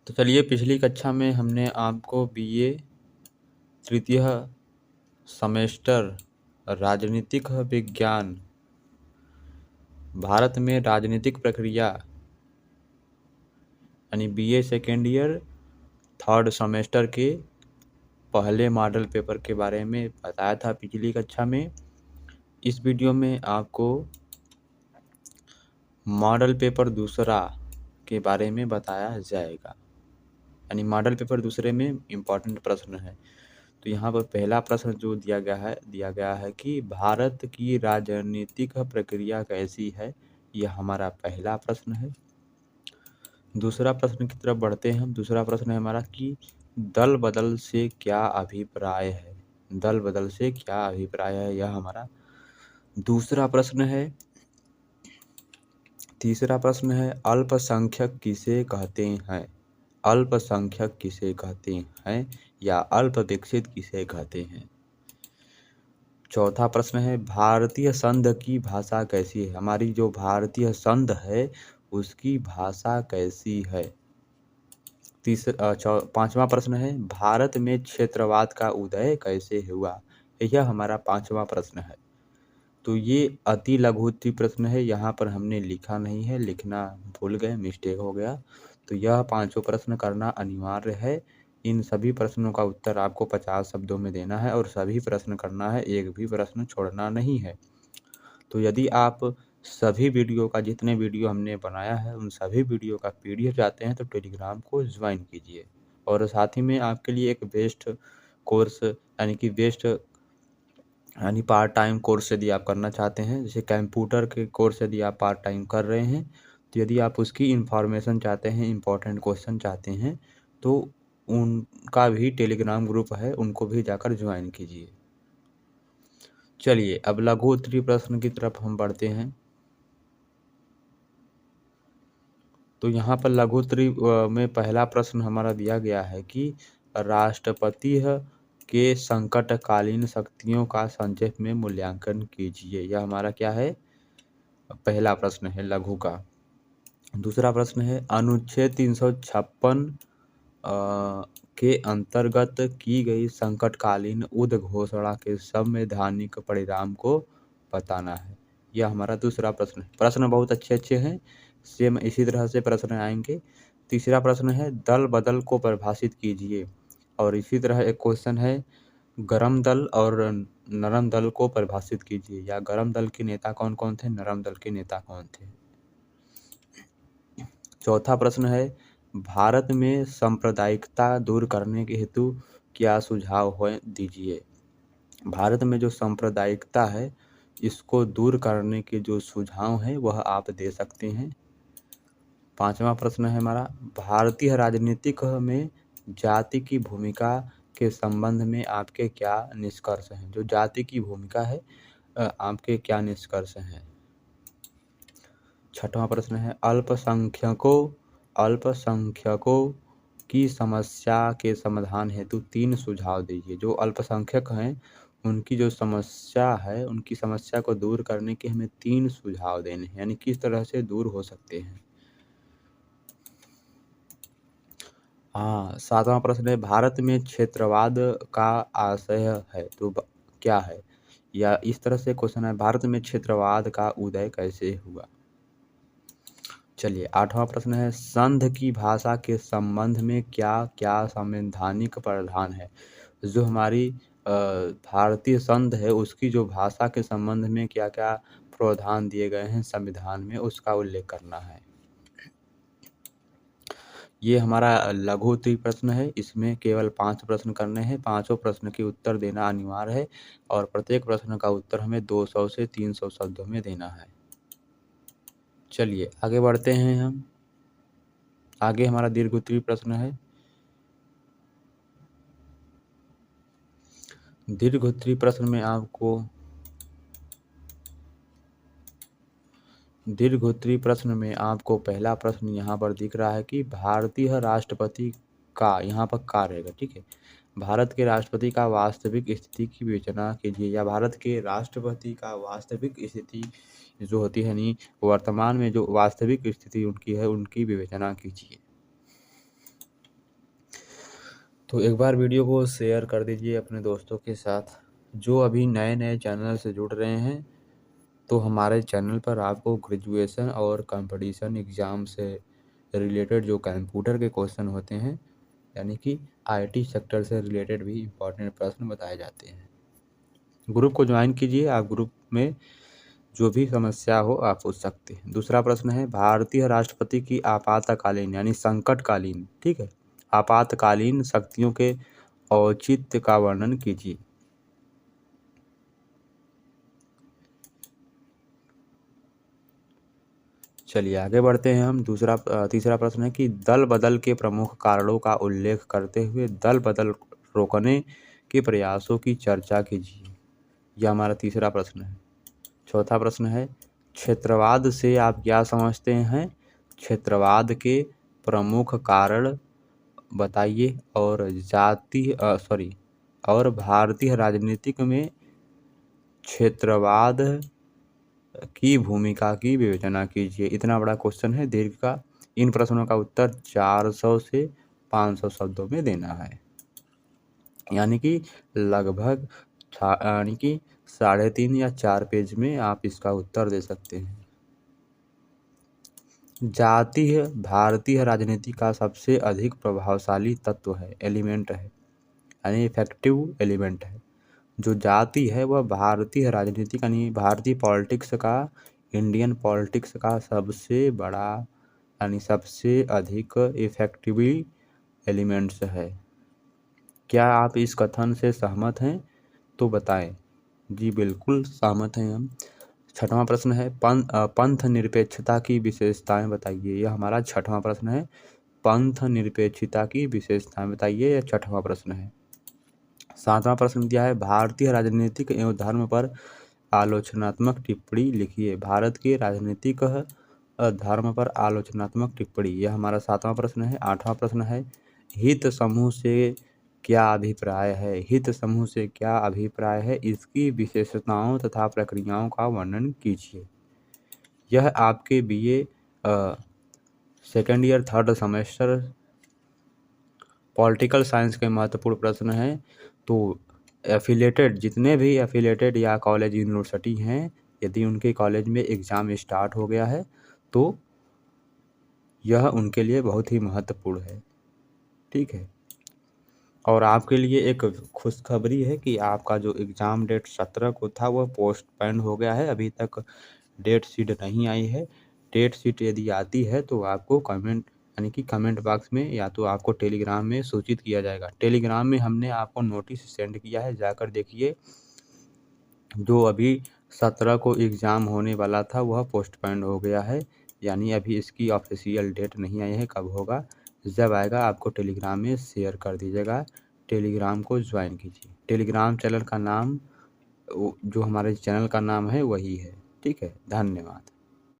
तो चलिए, पिछली कक्षा में हमने आपको बीए तृतीय सेमेस्टर राजनीतिक विज्ञान, भारत में राजनीतिक प्रक्रिया यानी BA second year third semester के पहले मॉडल पेपर के बारे में बताया था पिछली कक्षा में। इस वीडियो में आपको मॉडल पेपर दूसरा के बारे में बताया जाएगा, यानी मॉडल पेपर दूसरे में इम्पॉर्टेंट प्रश्न है। तो यहाँ पर पहला प्रश्न जो दिया गया है कि भारत की राजनीतिक प्रक्रिया कैसी है। यह हमारा पहला प्रश्न है। दूसरा प्रश्न की तरफ बढ़ते हैं हम। दूसरा प्रश्न है हमारा कि दल बदल से क्या अभिप्राय है। दल बदल से क्या अभिप्राय है, यह हमारा दूसरा प्रश्न है। तीसरा प्रश्न है अल्पसंख्यक किसे कहते हैं। अल्पसंख्यक किसे कहते हैं या अल्प विकसित किसे कहते हैं। चौथा प्रश्न है भारतीय संघ की भाषा कैसी है। हमारी जो भारतीय संघ है उसकी भाषा कैसी है। पांचवा प्रश्न है भारत में क्षेत्रवाद का उदय कैसे हुआ। यह हमारा पांचवा प्रश्न है। तो ये अति लघु उत्तरीय प्रश्न है, यहाँ पर हमने लिखा नहीं है, लिखना भूल गए, मिस्टेक हो गया। तो यह पांचों प्रश्न करना अनिवार्य है। इन सभी प्रश्नों का उत्तर आपको 50 शब्दों में देना है और सभी प्रश्न करना है, एक भी प्रश्न छोड़ना नहीं है। तो यदि आप सभी वीडियो का, जितने वीडियो हमने बनाया है उन सभी वीडियो का पीडीएफ चाहते हैं तो टेलीग्राम को ज्वाइन कीजिए। और साथ ही में आपके लिए एक बेस्ट कोर्स यानी पार्ट टाइम कोर्स यदि आप करना चाहते हैं, जैसे कंप्यूटर के कोर्स यदि आप पार्ट टाइम कर रहे हैं, तो यदि आप उसकी इन्फॉर्मेशन चाहते हैं, इम्पोर्टेंट क्वेश्चन चाहते हैं, तो उनका भी टेलीग्राम ग्रुप है, उनको भी जाकर ज्वाइन कीजिए। चलिए, अब लघु उत्तरीय प्रश्न की तरफ हम बढ़ते हैं। तो यहाँ पर लघु उत्तरीय में पहला प्रश्न हमारा दिया गया है कि राष्ट्रपति के संकटकालीन शक्तियों का संक्षेप में मूल्यांकन कीजिए। यह हमारा क्या है, पहला प्रश्न है लघु का। दूसरा प्रश्न है अनुच्छेद 356 के अंतर्गत की गई संकटकालीन उद्घोषणा के संवैधानिक परिणाम को बताना है। यह हमारा दूसरा प्रश्न है। प्रश्न बहुत अच्छे हैं, सेम इसी तरह से प्रश्न आएंगे। तीसरा प्रश्न है दल बदल को परिभाषित कीजिए। और इसी तरह एक क्वेश्चन है गरम दल और नरम दल को परिभाषित कीजिए, या गरम दल के नेता कौन कौन थे, नरम दल के नेता कौन थे। चौथा प्रश्न है भारत में सांप्रदायिकता दूर करने के हेतु क्या सुझाव है, दीजिए। भारत में जो सांप्रदायिकता है इसको दूर करने के जो सुझाव हैं वह आप दे सकते हैं। पांचवा प्रश्न है हमारा भारतीय राजनीतिक में जाति की भूमिका के संबंध में आपके क्या निष्कर्ष हैं। जो जाति की भूमिका है आपके क्या निष्कर्ष हैं। छठवां प्रश्न है अल्पसंख्यकों की समस्या के समाधान हेतु 3 सुझाव दीजिए। जो अल्पसंख्यक हैं उनकी जो समस्या है, उनकी समस्या को दूर करने के हमें 3 सुझाव देने हैं, यानी किस तरह से दूर हो सकते हैं। हाँ, सातवां प्रश्न है भारत में क्षेत्रवाद का आशय है तो क्या है, या इस तरह से क्वेश्चन है भारत में क्षेत्रवाद का उदय कैसे हुआ। चलिए, आठवां प्रश्न है संघ की भाषा के संबंध में क्या क्या संवैधानिक प्रावधान है। जो हमारी भारतीय संघ है उसकी जो भाषा के संबंध में क्या क्या प्रावधान दिए गए हैं संविधान में, उसका उल्लेख करना है। ये हमारा लघु उत्तरीय प्रश्न है। इसमें केवल 5 प्रश्न करने हैं। पांचों प्रश्न के उत्तर देना अनिवार्य है और प्रत्येक प्रश्न का उत्तर हमें 200 से 300 शब्दों में देना है। चलिए आगे बढ़ते हैं हम। आगे हमारा दीर्घ उत्तरीय प्रश्न है। दीर्घ उत्तरीय प्रश्न में आपको पहला प्रश्न यहाँ पर दिख रहा है कि भारतीय राष्ट्रपति का, यहाँ पर का रहेगा, ठीक है। भारत के राष्ट्रपति का वास्तविक स्थिति की विवेचना कीजिए, या भारत के राष्ट्रपति का वास्तविक स्थिति जो होती है, यानी वर्तमान में जो वास्तविक स्थिति उनकी है उनकी विवेचना कीजिए। तो एक बार वीडियो को शेयर कर दीजिए अपने दोस्तों के साथ। जो अभी नए नए चैनल से जुड़ रहे हैं, तो हमारे चैनल पर आपको ग्रेजुएशन और कंपटीशन एग्ज़ाम से रिलेटेड जो कंप्यूटर के क्वेश्चन होते हैं, यानी कि आईटी सेक्टर से रिलेटेड भी इम्पोर्टेंट प्रश्न बताए जाते हैं। ग्रुप को ज्वाइन कीजिए, आप ग्रुप में जो भी समस्या हो आप पूछ सकते हैं। दूसरा प्रश्न है, भारतीय राष्ट्रपति की आपातकालीन यानी संकटकालीन, ठीक है, आपातकालीन शक्तियों के औचित्य का वर्णन कीजिए। चलिए आगे बढ़ते हैं हम। तीसरा प्रश्न है कि दल बदल के प्रमुख कारणों का उल्लेख करते हुए दल बदल रोकने के प्रयासों की चर्चा कीजिए। यह हमारा तीसरा प्रश्न है। चौथा प्रश्न है, क्षेत्रवाद से आप क्या समझते हैं? क्षेत्रवाद के प्रमुख कारण बताइए। और भारतीय राजनीतिक में क्षेत्रवाद की भूमिका की विवेचना कीजिए। इतना बड़ा क्वेश्चन है दीर्घ का। इन प्रश्नों का उत्तर 400 से 500 शब्दों में देना है, यानी कि लगभग 3.5 या 4 पेज में आप इसका उत्तर दे सकते हैं। जाति भारतीय राजनीति का सबसे अधिक प्रभावशाली तत्व है, एलिमेंट है, यानी इफेक्टिव एलिमेंट है। जो जाति है वह भारतीय राजनीति यानी भारतीय पॉलिटिक्स का, इंडियन पॉलिटिक्स का सबसे बड़ा यानी सबसे अधिक इफेक्टिवली एलिमेंट्स है। क्या आप इस कथन से सहमत हैं? तो बताएं। जी बिल्कुल सहमत हैं हम। छठवां प्रश्न है, पंथ निरपेक्षता की विशेषताएं बताइए। यह हमारा छठवां प्रश्न है। पंथ निरपेक्षता की विशेषताएं बताइए, यह छठवां प्रश्न है। सातवां प्रश्न दिया है, भारतीय राजनीतिक एवं धर्म पर आलोचनात्मक टिप्पणी लिखिए। भारत के राजनीतिक धर्म पर आलोचनात्मक टिप्पणी, यह हमारा सातवां प्रश्न है। आठवां प्रश्न है, हित समूह से क्या अभिप्राय है? हित समूह से क्या अभिप्राय है? इसकी विशेषताओं तथा प्रक्रियाओं का वर्णन कीजिए। यह आपके BA second year third semester political science के महत्वपूर्ण प्रश्न हैं। तो एफिलेटेड जितने भी एफिलेटेड या कॉलेज यूनिवर्सिटी हैं, यदि उनके कॉलेज में एग्ज़ाम स्टार्ट हो गया है तो यह उनके लिए बहुत ही महत्वपूर्ण है, ठीक है। और आपके लिए एक खुशखबरी है कि आपका जो एग्ज़ाम डेट 17 को था वह पोस्टपोन हो गया है। अभी तक डेट शीट नहीं आई है। डेट शीट यदि आती है तो आपको कमेंट बॉक्स में या तो आपको टेलीग्राम में सूचित किया जाएगा। टेलीग्राम में हमने आपको नोटिस सेंड किया है, जाकर देखिए। जो अभी 17 को एग्ज़ाम होने वाला था वह पोस्टपोन हो गया है, यानी अभी इसकी ऑफिशियल डेट नहीं आई है। कब होगा, जब आएगा आपको टेलीग्राम में शेयर कर दीजिएगा। टेलीग्राम को ज्वाइन कीजिए। टेलीग्राम चैनल का नाम जो हमारे चैनल का नाम है वही है, ठीक है। धन्यवाद।